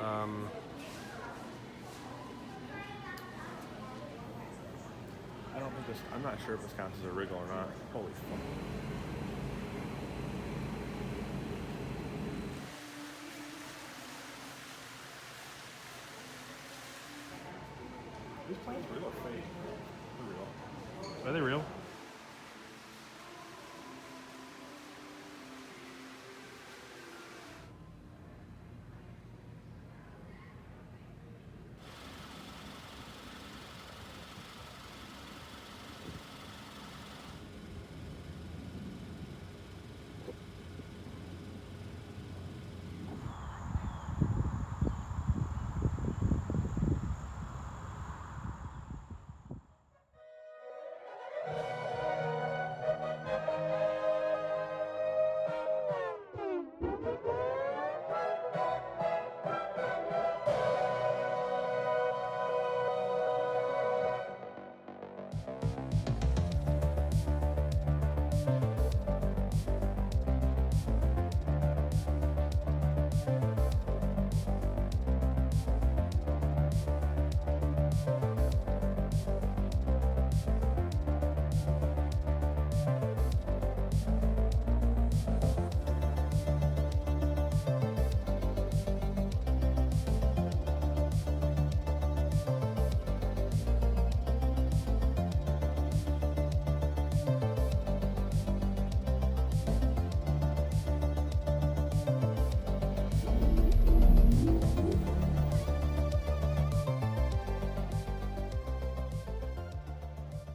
I don't think this. I'm not sure if this counts as a wriggle or not. Holy fuck. These planes real or fake? They're real. Are they real?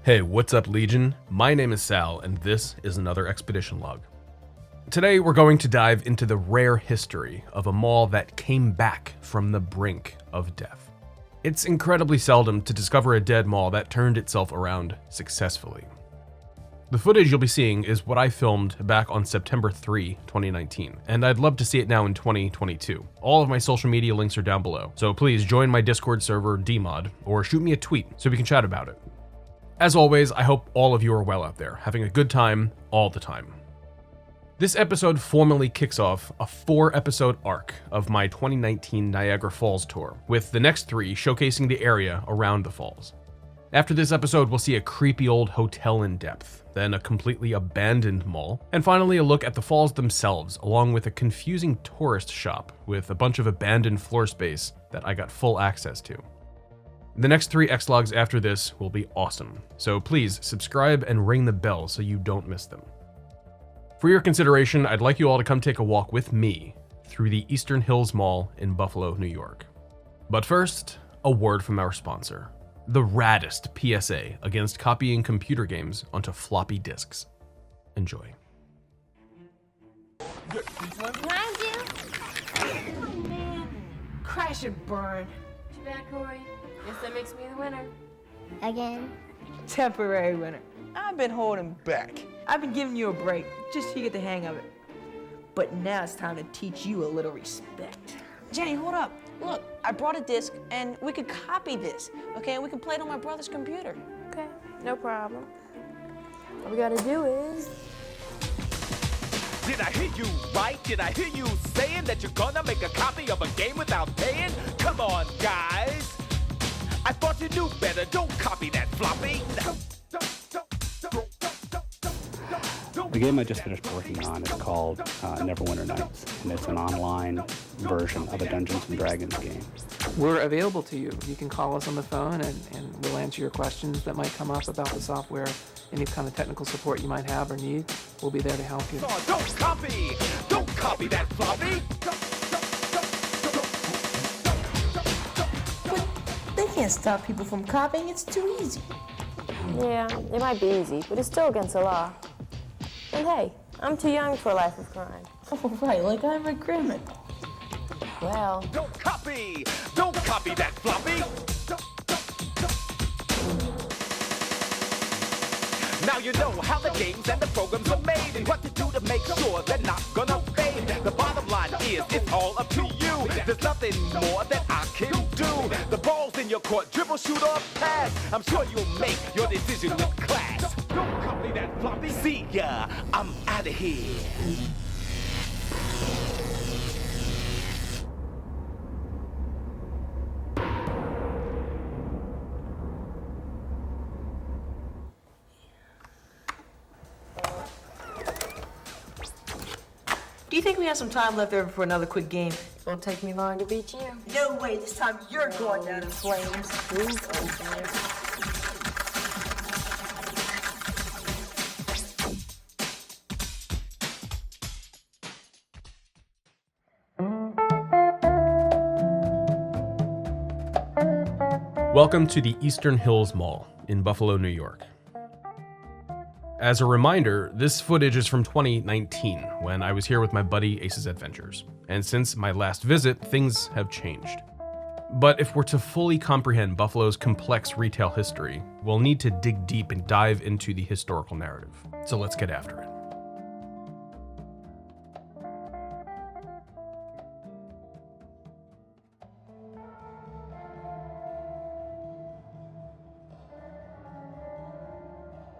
Hey, what's up, Legion? My name is Sal, and this is another expedition log. Today, we're going to dive into the rare history of a mall that came back from the brink of death. It's incredibly seldom to discover a dead mall that turned itself around successfully. The footage you'll be seeing is what I filmed back on September 3, 2019, and I'd love to see it now in 2022. All of my social media links are down below, so please join my Discord server, DMod, or shoot me a tweet so we can chat about it. As always, I hope all of you are well out there, having a good time all the time. This episode formally kicks off a 4-episode arc of my 2019 Niagara Falls tour, with the next 3 showcasing the area around the falls. After this episode, we'll see a creepy old hotel in depth, then a completely abandoned mall, and finally a look at the falls themselves, along with a confusing tourist shop with a bunch of abandoned floor space that I got full access to. The next 3 ExLogs after this will be awesome, so please subscribe and ring the bell so you don't miss them. For your consideration, I'd like you all to come take a walk with me through the Eastern Hills Mall in Buffalo, New York. But first, a word from our sponsor, the raddest PSA against copying computer games onto floppy disks. Enjoy. Behind you? Man, crash and burn. Too bad, Corey. Guess that makes me the winner. Again. Temporary winner. I've been holding back. I've been giving you a break just so you get the hang of it. But now it's time to teach you a little respect. Jenny, hold up. Look, I brought a disc and we could copy this, okay? And we can play it on my brother's computer. Okay, no problem. All we gotta do is... Did I hear you right? Did I hear you saying that you're gonna make a copy of a game without paying? Come on, guys. I thought you knew better. Don't copy that floppy. The game I just finished working on is called Neverwinter Nights, and it's an online version of a Dungeons & Dragons game. We're available to you. You can call us on the phone and we'll answer your questions that might come up about the software. Any kind of technical support you might have or need, we'll be there to help you. Oh, don't copy that floppy. But they can't stop people from copying. It's too easy. Yeah, it might be easy, but it's still against the law. And hey, I'm too young for a life of crime. Oh, right, like I'm a criminal. Well... Don't copy that floppy. Now you know how the games and the programs are made and what to do to make sure they're not gonna fade. The bottom line is it's all up to you. There's nothing more that I can do. The ball's in your court, dribble, shoot, or pass. I'm sure you'll make your decision with class. Don't copy that floppy. See ya, I'm out of here. Do you think we have some time left over for another quick game? Won't take me long to beat you. No way, this time you're going down in flames. Welcome to the Eastern Hills Mall in Buffalo, New York. As a reminder, this footage is from 2019, when I was here with my buddy Ace's Adventures, and since my last visit, things have changed. But if we're to fully comprehend Buffalo's complex retail history, we'll need to dig deep and dive into the historical narrative. So let's get after it.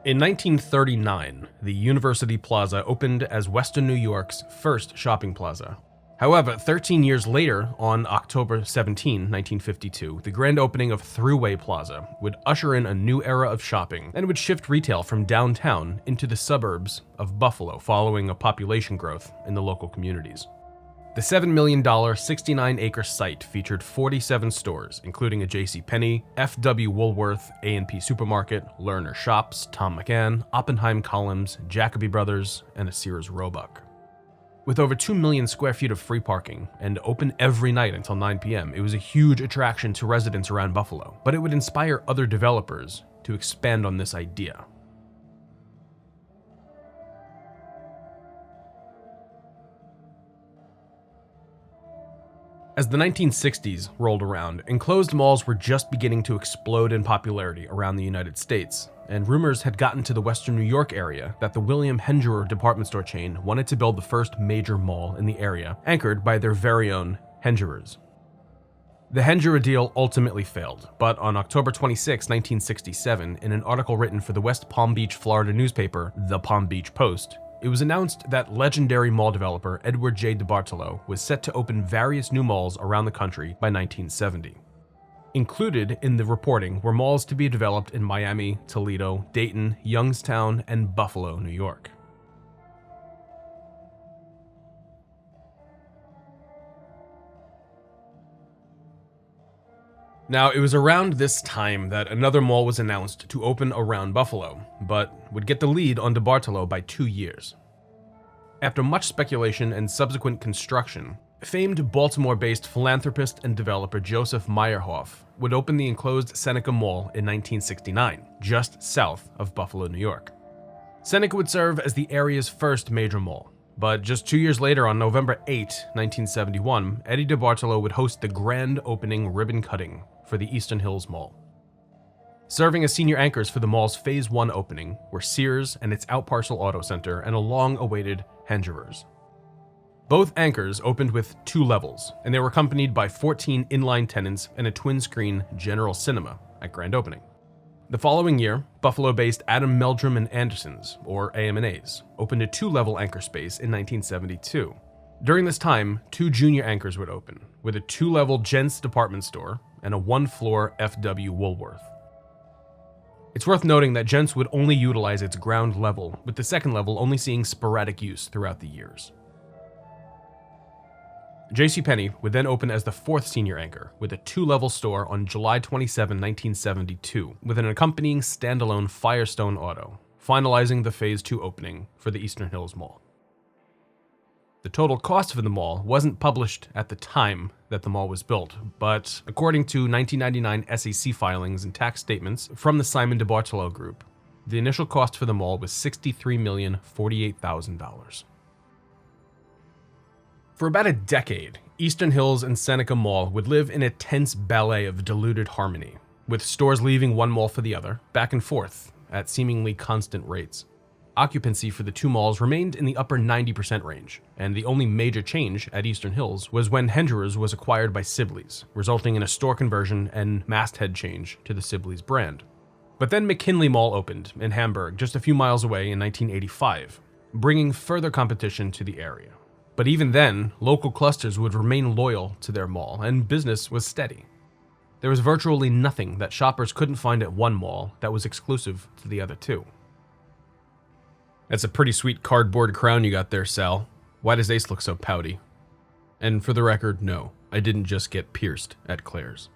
In 1939, the University Plaza opened as Western New York's first shopping plaza. However, 13 years later, on October 17, 1952, the grand opening of Thruway Plaza would usher in a new era of shopping and would shift retail from downtown into the suburbs of Buffalo following a population growth in the local communities. The $7 million 69-acre site featured 47 stores, including a JCPenney, F.W. Woolworth, A&P Supermarket, Lerner Shops, Tom McAn, Oppenheim Collins, Jacoby Brothers, and a Sears Roebuck. With over 2 million square feet of free parking and open every night until 9 p.m., it was a huge attraction to residents around Buffalo, but it would inspire other developers to expand on this idea. As the 1960s rolled around, enclosed malls were just beginning to explode in popularity around the United States, and rumors had gotten to the Western New York area that the William Hengerer department store chain wanted to build the first major mall in the area, anchored by their very own Hengerers. The Hengerer deal ultimately failed, but on October 26, 1967, in an article written for the West Palm Beach, Florida newspaper, The Palm Beach Post, it was announced that legendary mall developer Edward J. DeBartolo was set to open various new malls around the country by 1970. Included in the reporting were malls to be developed in Miami, Toledo, Dayton, Youngstown, and Buffalo, New York. Now, it was around this time that another mall was announced to open around Buffalo, but would get the lead on DeBartolo by 2 years. After much speculation and subsequent construction, famed Baltimore-based philanthropist and developer Joseph Meyerhoff would open the enclosed Seneca Mall in 1969, just south of Buffalo, New York. Seneca would serve as the area's first major mall, but just 2 years later, on November 8, 1971, Eddie DeBartolo would host the grand opening ribbon cutting for the Eastern Hills Mall. Serving as senior anchors for the mall's Phase 1 opening were Sears and its outparcel auto center and a long-awaited Hengerers. Both anchors opened with 2 levels, and they were accompanied by 14 inline tenants and a twin-screen General Cinema at grand opening. The following year, Buffalo-based Adam Meldrum and Andersons, or AM&As, opened a 2-level anchor space in 1972. During this time, 2 junior anchors would open, with a 2-level Gents department store and a 1-floor F.W. Woolworth. It's worth noting that Gents would only utilize its ground level, with the second level only seeing sporadic use throughout the years. JCPenney would then open as the 4th senior anchor, with a 2-level store on July 27, 1972, with an accompanying standalone Firestone Auto, finalizing the Phase 2 opening for the Eastern Hills Mall. The total cost for the mall wasn't published at the time that the mall was built, but according to 1999 SEC filings and tax statements from the Simon DeBartolo Group, the initial cost for the mall was $63,048,000. For about a decade, Eastern Hills and Seneca Mall would live in a tense ballet of diluted harmony, with stores leaving one mall for the other, back and forth, at seemingly constant rates. Occupancy for the 2 malls remained in the upper 90% range, and the only major change at Eastern Hills was when Hengerers was acquired by Sibley's, resulting in a store conversion and masthead change to the Sibley's brand. But then McKinley Mall opened in Hamburg, just a few miles away in 1985, bringing further competition to the area. But even then, local clusters would remain loyal to their mall, and business was steady. There was virtually nothing that shoppers couldn't find at one mall that was exclusive to the other 2. That's a pretty sweet cardboard crown you got there, Sal. Why does Ace look so pouty? And for the record, no, I didn't just get pierced at Claire's.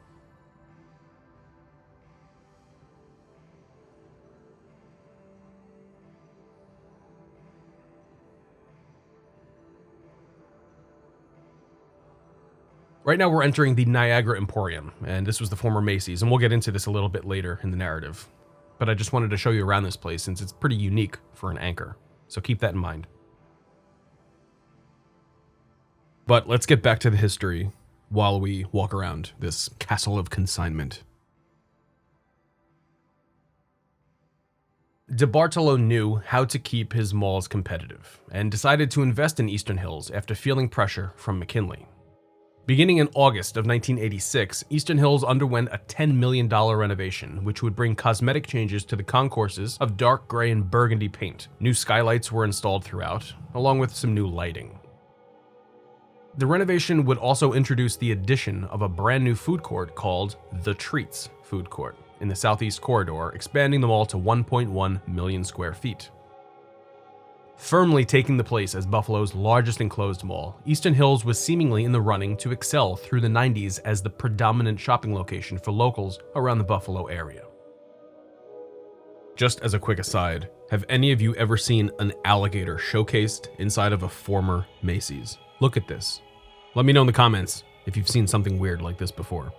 Right now we're entering the Niagara Emporium, and this was the former Macy's, and we'll get into this a little bit later in the narrative. But I just wanted to show you around this place since it's pretty unique for an anchor, so keep that in mind. But let's get back to the history while we walk around this castle of consignment. DeBartolo knew how to keep his malls competitive and decided to invest in Eastern Hills after feeling pressure from McKinley. Beginning in August of 1986, Eastern Hills underwent a $10 million renovation, which would bring cosmetic changes to the concourses of dark gray and burgundy paint. New skylights were installed throughout, along with some new lighting. The renovation would also introduce the addition of a brand new food court called The Treats Food Court in the southeast corridor, expanding the mall to 1.1 million square feet. Firmly taking the place as Buffalo's largest enclosed mall, Eastern Hills was seemingly in the running to excel through the 90s as the predominant shopping location for locals around the Buffalo area. Just as a quick aside, have any of you ever seen an alligator showcased inside of a former Macy's? Look at this. Let me know in the comments if you've seen something weird like this before.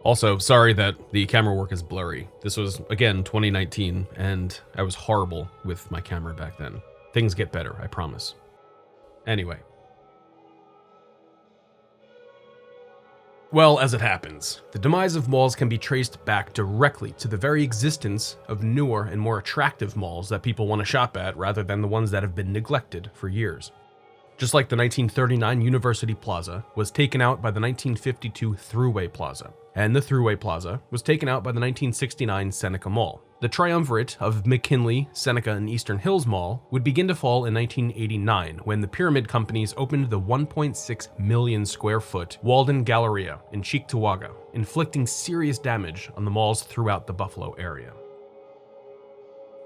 Also, sorry that the camera work is blurry. This was, again, 2019, and I was horrible with my camera back then. Things get better, I promise. Anyway. Well, as it happens, the demise of malls can be traced back directly to the very existence of newer and more attractive malls that people want to shop at rather than the ones that have been neglected for years. Just like the 1939 University Plaza was taken out by the 1952 Thruway Plaza, and the Thruway Plaza was taken out by the 1969 Seneca Mall. The triumvirate of McKinley, Seneca, and Eastern Hills Mall would begin to fall in 1989 when the Pyramid Companies opened the 1.6 million square foot Walden Galleria in Cheektowaga, inflicting serious damage on the malls throughout the Buffalo area.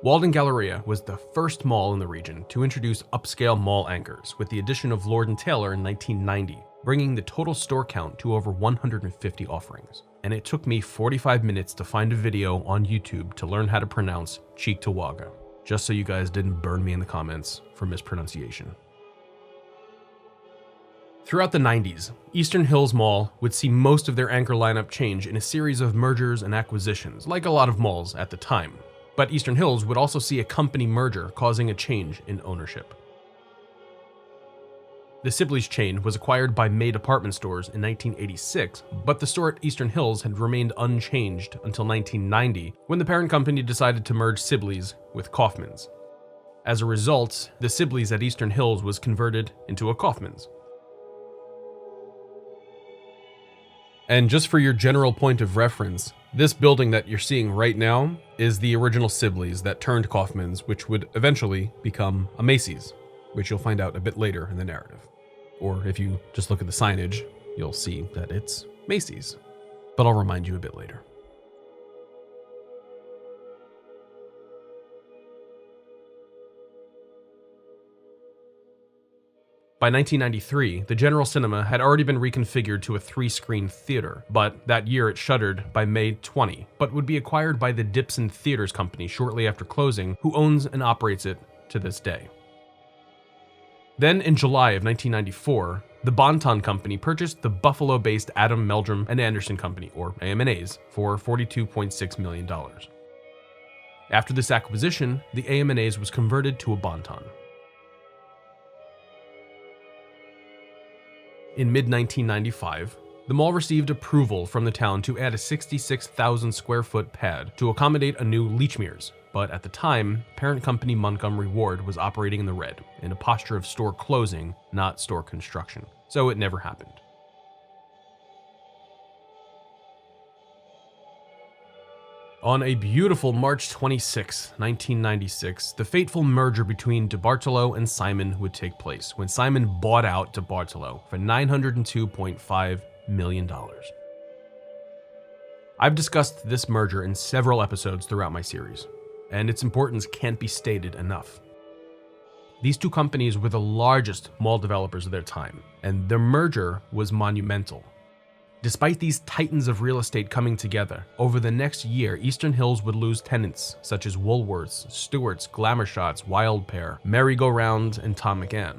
Walden Galleria was the first mall in the region to introduce upscale mall anchors with the addition of Lord & Taylor in 1990, bringing the total store count to over 150 offerings. And it took me 45 minutes to find a video on YouTube to learn how to pronounce Cheektowaga, just so you guys didn't burn me in the comments for mispronunciation. Throughout the 90s, Eastern Hills Mall would see most of their anchor lineup change in a series of mergers and acquisitions, like a lot of malls at the time. But Eastern Hills would also see a company merger causing a change in ownership. The Sibley's chain was acquired by May Department Stores in 1986, but the store at Eastern Hills had remained unchanged until 1990, when the parent company decided to merge Sibley's with Kaufmann's. As a result, the Sibley's at Eastern Hills was converted into a Kaufmann's. And just for your general point of reference, this building that you're seeing right now is the original Sibley's that turned Kaufmann's, which would eventually become a Macy's, which you'll find out a bit later in the narrative. Or if you just look at the signage, you'll see that it's Macy's, but I'll remind you a bit later. By 1993, the General Cinema had already been reconfigured to a 3-screen theater, but that year it shuttered by May 20, but would be acquired by the Dipson Theaters Company shortly after closing, who owns and operates it to this day. Then in July of 1994, the Bon-Ton Company purchased the Buffalo-based Adam Meldrum and Anderson Company, or AM&A's, for $42.6 million. After this acquisition, the AM&A's was converted to a Bon-Ton. In mid-1995, the mall received approval from the town to add a 66,000 square foot pad to accommodate a new Lechmere's, but at the time, parent company Montgomery Ward was operating in the red, in a posture of store closing, not store construction, so it never happened. On a beautiful March 26, 1996, the fateful merger between DeBartolo and Simon would take place when Simon bought out DeBartolo for $902.5 million. I've discussed this merger in several episodes throughout my series, and its importance can't be stated enough. These two companies were the largest mall developers of their time, and their merger was monumental. Despite these titans of real estate coming together, over the next year, Eastern Hills would lose tenants such as Woolworths, Stewart's, Glamour Shots, Wild Pear, Merry-Go-Round, and Tom McAn.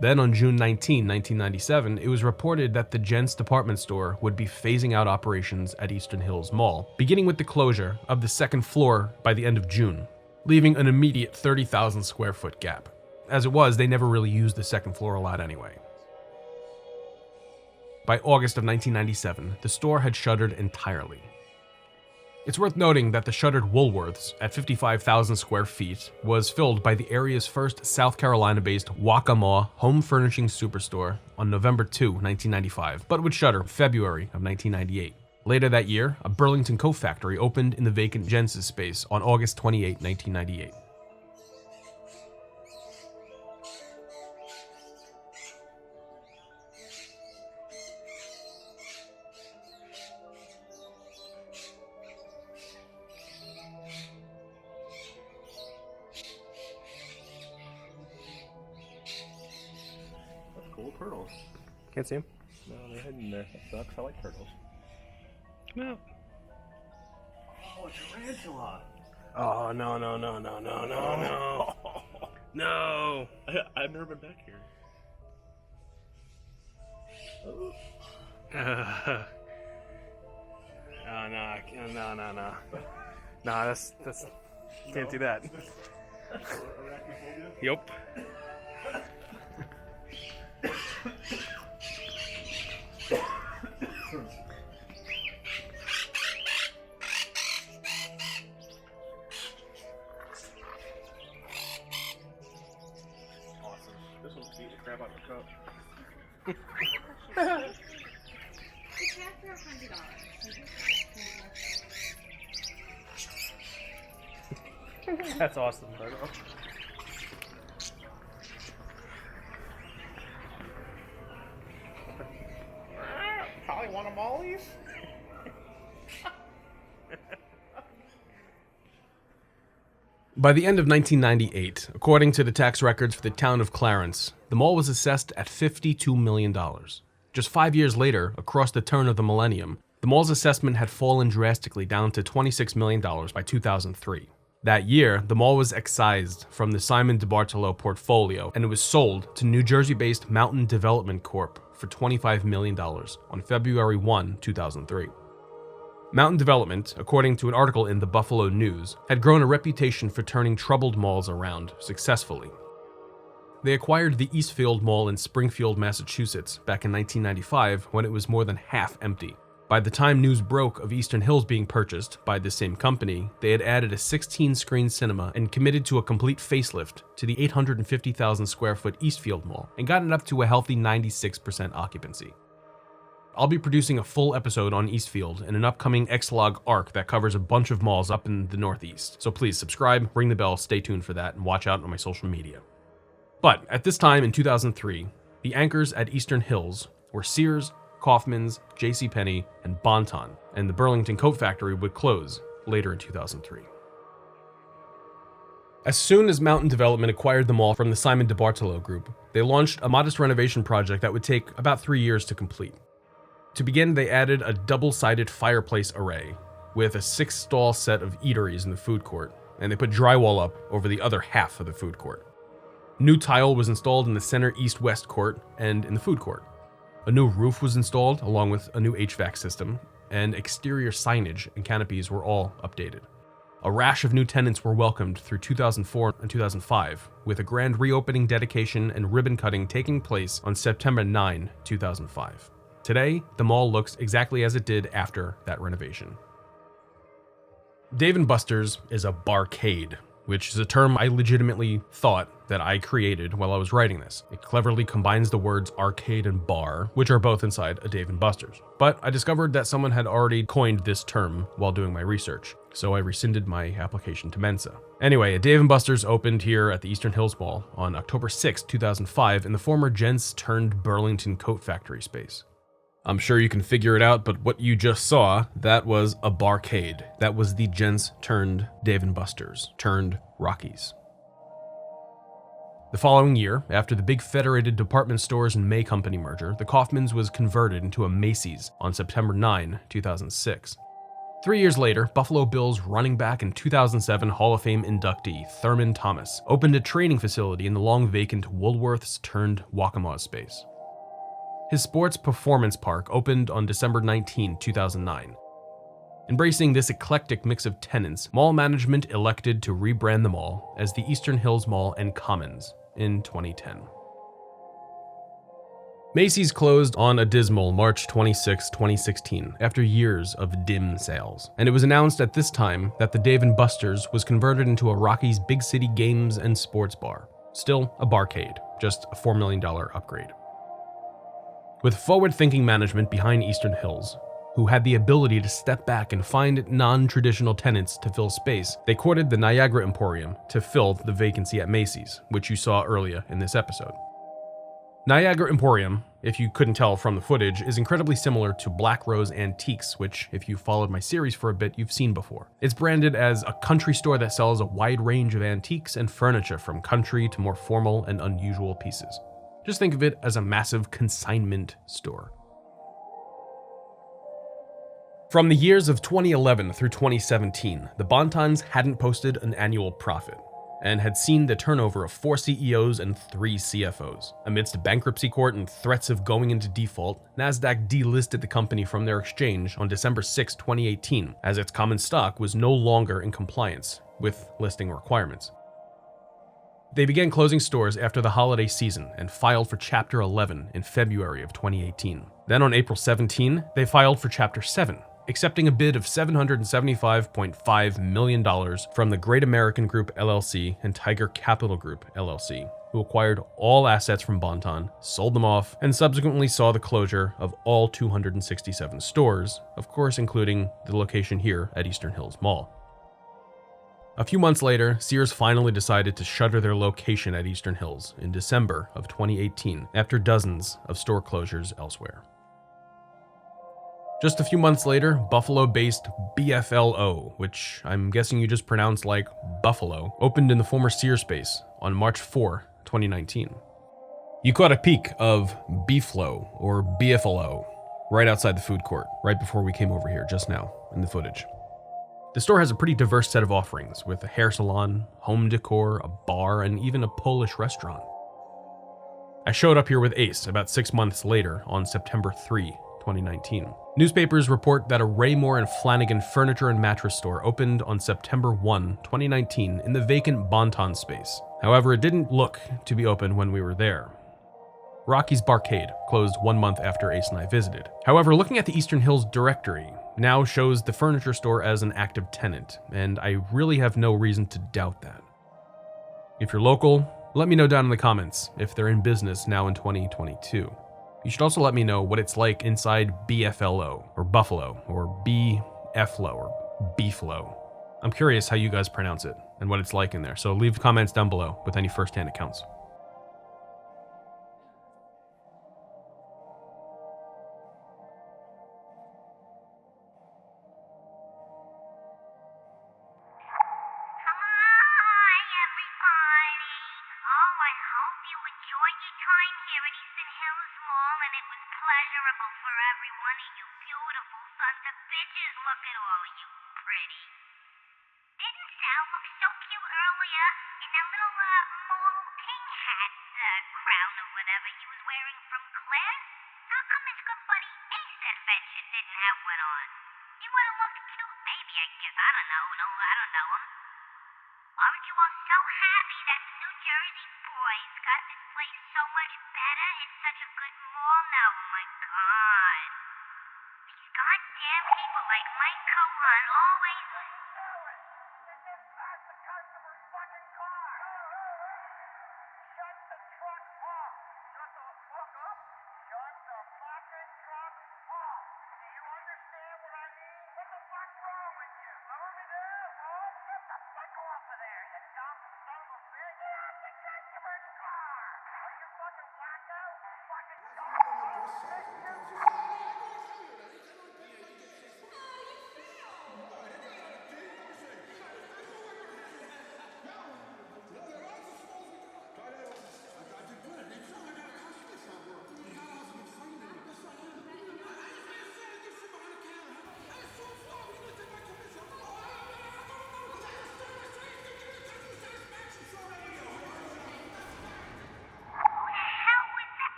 Then on June 19, 1997, it was reported that the Gents department store would be phasing out operations at Eastern Hills Mall, beginning with the closure of the second floor by the end of June, leaving an immediate 30,000 square foot gap. As it was, they never really used the second floor a lot anyway. By August of 1997, the store had shuttered entirely. It's worth noting that the shuttered Woolworths, at 55,000 square feet, was filled by the area's first South Carolina-based Waccamaw home furnishing superstore on November 2, 1995, but would shutter February of 1998. Later that year, a Burlington coat factory opened in the vacant Gents' space on August 28, 1998. Cool turtles. Can't see him? No, they're hidden there. That sucks. I like turtles. Come out. Oh, a tarantula. Oh, no. No. I've never been back here. No. No, that's can't do that. Yep. Awesome. This one's beating the crap out of the cup. It's half for $100. That's awesome. Probably want a Molly's. By the end of 1998, according to the tax records for the town of Clarence, the mall was assessed at $52 million. Just 5 years later, across the turn of the millennium, the mall's assessment had fallen drastically down to $26 million by 2003. That year, the mall was excised from the Simon DeBartolo portfolio, and it was sold to New Jersey-based Mountain Development Corp. For $25 million on February 1, 2003. Mountain Development, according to an article in the Buffalo News, had grown a reputation for turning troubled malls around successfully. They acquired the Eastfield Mall in Springfield, Massachusetts back in 1995 when it was more than half empty. By the time news broke of Eastern Hills being purchased by the same company, they had added a 16-screen cinema and committed to a complete facelift to the 850,000 square foot Eastfield Mall and gotten it up to a healthy 96% occupancy. I'll be producing a full episode on Eastfield in an upcoming ExLog arc that covers a bunch of malls up in the Northeast, so please subscribe, ring the bell, stay tuned for that, and watch out on my social media. But at this time in 2003, the anchors at Eastern Hills were Sears, Kaufman's, JCPenney, and Bon-Ton, and the Burlington Coat Factory would close later in 2003. As soon as Mountain Development acquired the mall from the Simon DeBartolo Group, they launched a modest renovation project that would take about 3 years to complete. To begin, they added a double-sided fireplace array with a 6-stall set of eateries in the food court, and they put drywall up over the other half of the food court. New tile was installed in the center east-west court and in the food court. A new roof was installed, along with a new HVAC system, and exterior signage and canopies were all updated. A rash of new tenants were welcomed through 2004 and 2005, with a grand reopening dedication and ribbon cutting taking place on September 9, 2005. Today, the mall looks exactly as it did after that renovation. Dave & Buster's is a barcade, which is a term I legitimately thought that I created while I was writing this. It cleverly combines the words arcade and bar, which are both inside a Dave & Buster's. But I discovered that someone had already coined this term while doing my research, so I rescinded my application to Mensa. Anyway, a Dave & Buster's opened here at the Eastern Hills Mall on October 6, 2005 in the former Gents turned Burlington Coat Factory space. I'm sure you can figure it out, but what you just saw, that was a barcade. That was the Gents turned Dave & Buster's turned Rockies. The following year, after the big Federated Department Stores and May Company merger, the Kaufmann's was converted into a Macy's on September 9, 2006. 3 years later, Buffalo Bills running back and 2007 Hall of Fame inductee Thurman Thomas opened a training facility in the long-vacant Woolworths-turned-Waccamaw space. His sports performance park opened on December 19, 2009. Embracing this eclectic mix of tenants, mall management elected to rebrand the mall as the Eastern Hills Mall and Commons in 2010. Macy's closed on a dismal March 26, 2016, after years of dim sales, and it was announced at this time that the Dave & Buster's was converted into a Rockies big city games and sports bar. Still a barcade, just a $4 million upgrade. With forward-thinking management behind Eastern Hills, who had the ability to step back and find non-traditional tenants to fill space, they courted the Niagara Emporium to fill the vacancy at Macy's, which you saw earlier in this episode. Niagara Emporium, if you couldn't tell from the footage, is incredibly similar to Black Rose Antiques, which, if you followed my series for a bit, you've seen before. It's branded as a country store that sells a wide range of antiques and furniture from country to more formal and unusual pieces. Just think of it as a massive consignment store. From the years of 2011 through 2017, the Bon-Tons hadn't posted an annual profit and had seen the turnover of 4 CEOs and 3 CFOs. Amidst bankruptcy court and threats of going into default, NASDAQ delisted the company from their exchange on December 6, 2018, as its common stock was no longer in compliance with listing requirements. They began closing stores after the holiday season and filed for Chapter 11 in February of 2018. Then on April 17, they filed for Chapter 7, accepting a bid of $775.5 million from the Great American Group LLC and Tiger Capital Group LLC, who acquired all assets from Bon-Ton, sold them off, and subsequently saw the closure of all 267 stores, of course including the location here at Eastern Hills Mall. A few months later, Sears finally decided to shutter their location at Eastern Hills in December of 2018 after dozens of store closures elsewhere. Just a few months later, Buffalo-based BFLO, which I'm guessing you just pronounced like Buffalo, opened in the former Sears space on March 4, 2019. You caught a peek of Beeflo, or BFLO, right outside the food court, right before we came over here just now in the footage. The store has a pretty diverse set of offerings, with a hair salon, home decor, a bar, and even a Polish restaurant. I showed up here with Ace about 6 months later on September 3, 2019. Newspapers report that a Raymore and Flanagan furniture and mattress store opened on September 1, 2019 in the vacant Bon-Ton space. However, it didn't look to be open when we were there. Rocky's Barcade closed 1 month after Ace and I visited. However, looking at the Eastern Hills directory now shows the furniture store as an active tenant, and I really have no reason to doubt that. If you're local, let me know down in the comments if they're in business now in 2022. You should also let me know what it's like inside BFLO, or Buffalo, or BFLO, or Beeflo. I'm curious how you guys pronounce it and what it's like in there, so leave comments down below with any first-hand accounts.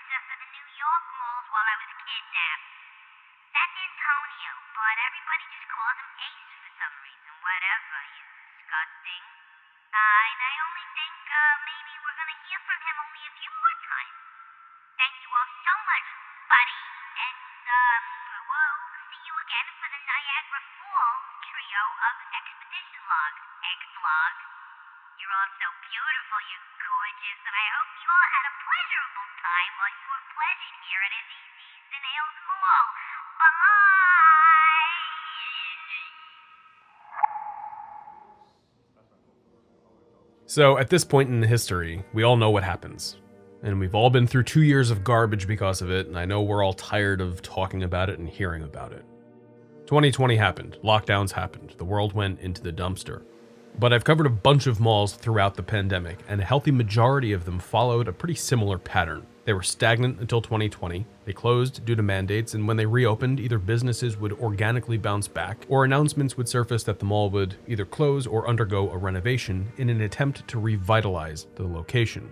for the New York malls while I was kidnapped. That's Antonio, but everybody just calls him Ace for some reason. Whatever, he's disgusting. And I only think maybe we're gonna hear from him only a few more times. Thank you all so much, buddy. And we'll see you again for the Niagara Falls trio of Expedition Log. ExLog. You're all so beautiful, you're gorgeous, and I hope you all had a pleasurable time while you were pleasured here at East Eastern Hills Mall. Bye! So, at this point in history, we all know what happens. And we've all been through 2 years of garbage because of it, and I know we're all tired of talking about it and hearing about it. 2020 happened, lockdowns happened, the world went into the dumpster. But I've covered a bunch of malls throughout the pandemic, and a healthy majority of them followed a pretty similar pattern. They were stagnant until 2020, they closed due to mandates, and when they reopened, either businesses would organically bounce back, or announcements would surface that the mall would either close or undergo a renovation in an attempt to revitalize the location.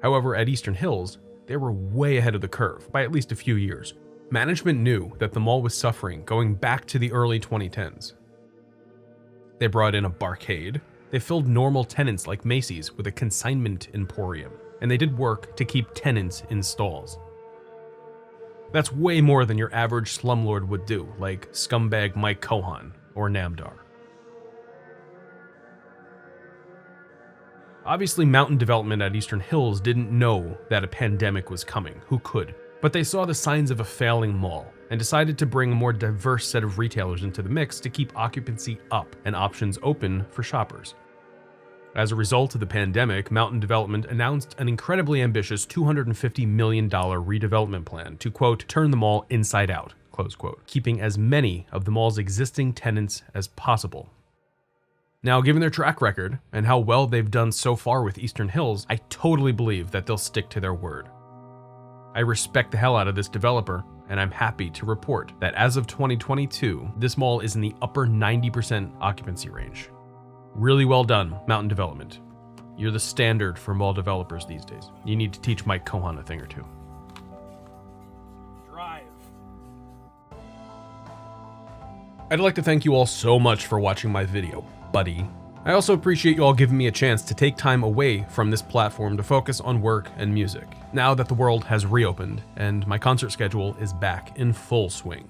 However, at Eastern Hills, they were way ahead of the curve by at least a few years. Management knew that the mall was suffering going back to the early 2010s. They brought in a barcade, they filled normal tenants like Macy's with a consignment emporium, and they did work to keep tenants in stalls. That's way more than your average slumlord would do, like scumbag Mike Cohan or Namdar. Obviously, Mountain Development at Eastern Hills didn't know that a pandemic was coming. Who could? But they saw the signs of a failing mall and decided to bring a more diverse set of retailers into the mix to keep occupancy up and options open for shoppers. As a result of the pandemic, Mountain Development announced an incredibly ambitious $250 million redevelopment plan to, quote, turn the mall inside out, close quote, keeping as many of the mall's existing tenants as possible. Now, given their track record and how well they've done so far with Eastern Hills, I totally believe that they'll stick to their word. I respect the hell out of this developer, and I'm happy to report that as of 2022, this mall is in the upper 90% occupancy range. Really well done, Mountain Development. You're the standard for mall developers these days. You need to teach Mike Cohan a thing or two. Drive. I'd like to thank you all so much for watching my video, buddy. I also appreciate you all giving me a chance to take time away from this platform to focus on work and music, now that the world has reopened and my concert schedule is back in full swing.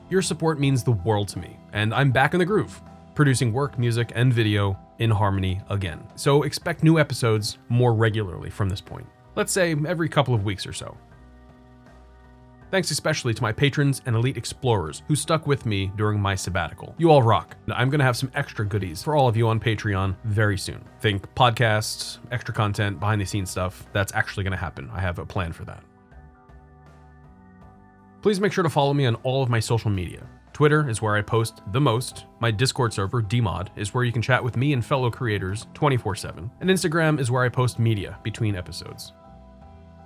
Your support means the world to me, and I'm back in the groove, producing work, music, and video in harmony again. So expect new episodes more regularly from this point. Let's say every couple of weeks or so. Thanks especially to my patrons and elite explorers who stuck with me during my sabbatical. You all rock. I'm gonna have some extra goodies for all of you on Patreon very soon. Think podcasts, extra content, behind the scenes stuff. That's actually gonna happen. I have a plan for that. Please make sure to follow me on all of my social media. Twitter is where I post the most. My Discord server, DMod, is where you can chat with me and fellow creators 24/7. And Instagram is where I post media between episodes.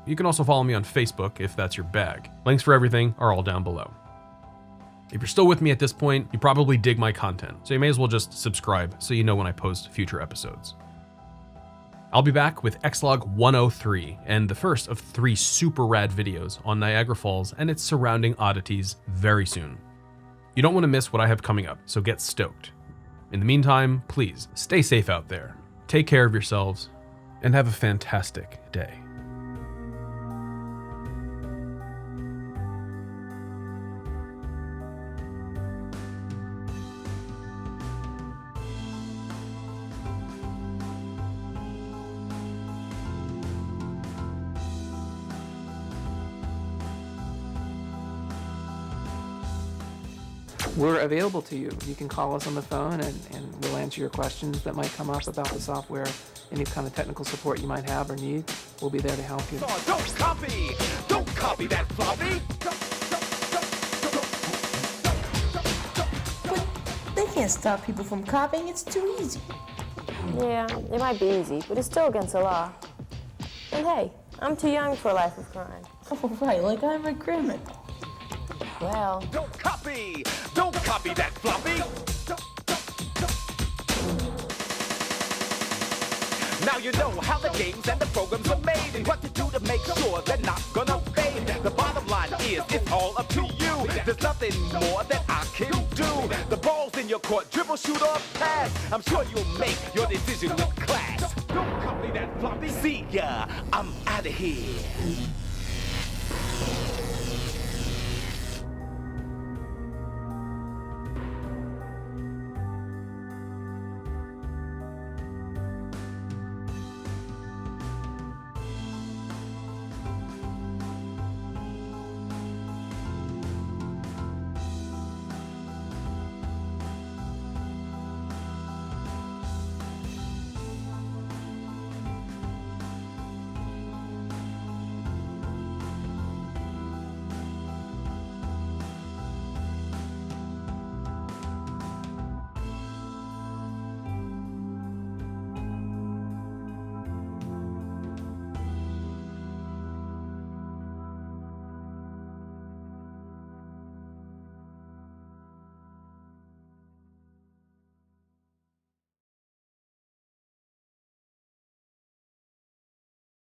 You can also follow me on Facebook if that's your bag. Links for everything are all down below. If you're still with me at this point, you probably dig my content, so you may as well just subscribe so you know when I post future episodes. I'll be back with ExLog 103 and the first of 3 super rad videos on Niagara Falls and its surrounding oddities very soon. You don't want to miss what I have coming up, so get stoked. In the meantime, please stay safe out there, take care of yourselves, and have a fantastic day. We're available to you. You can call us on the phone and we'll answer your questions that might come up about the software. Any kind of technical support you might have or need, we'll be there to help you. Don't copy that floppy. But they can't stop people from copying. It's too easy. Yeah, it might be easy, but it's still against the law. And hey, I'm too young for a life of crime. Oh, right, like I'm a criminal. Well, Don't copy that floppy. Now Now you know how the games and the programs are made and what to do to make sure they're not gonna fade. The bottom line is it's all up to you. There's nothing more that I can do. The ball's in your court, dribble, shoot, or pass. I'm sure you'll make your decision with class. Don't copy that floppy. See ya, I'm out of here.